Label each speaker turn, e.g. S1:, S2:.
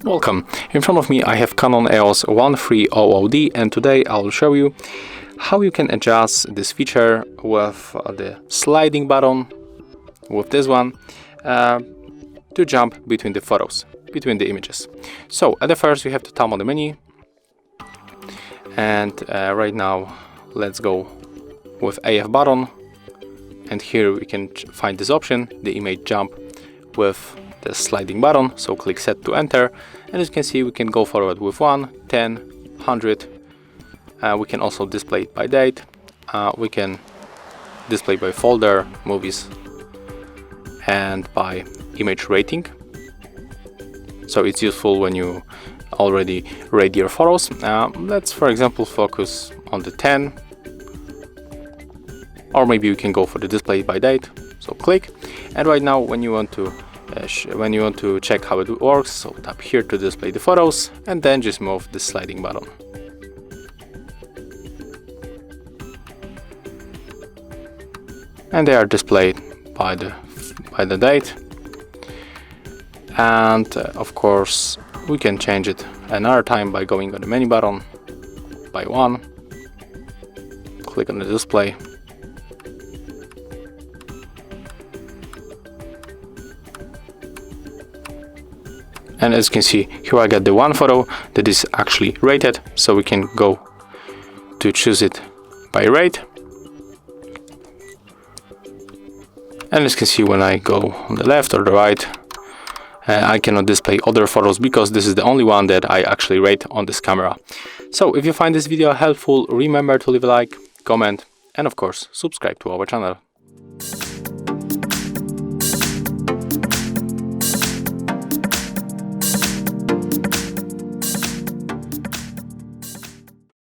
S1: Welcome. In front of me I have Canon EOS 1300D, and today I will show you how you can adjust this feature with the sliding button, with this one, to jump between the photos, between the images. So at the first we have to tap on the menu, and right now let's go with AF button, and here we can find this option, the image jump with the sliding button. So click set to enter, and as you can see we can go forward with 1, 10, 100. We can also display it by date, we can display by folder, movies, and by image rating. So it's useful when you already rate your photos. Let's for example focus on the 10, or maybe you can go for the display by date. So click, and right now when you want to check how it works, so tap here to display the photos, and then just move the sliding button. And they are displayed by the date. And of course we can change it another time by going on the menu button by 1, click on the display, and as you can see here I got the one photo that is actually rated, so we can go to choose it by rate. And as you can see, when I go on the left or the right, I cannot display other photos because this is the only one that I actually rate on this camera. So if you find this video helpful, remember to leave a like, comment, and of course subscribe to our channel.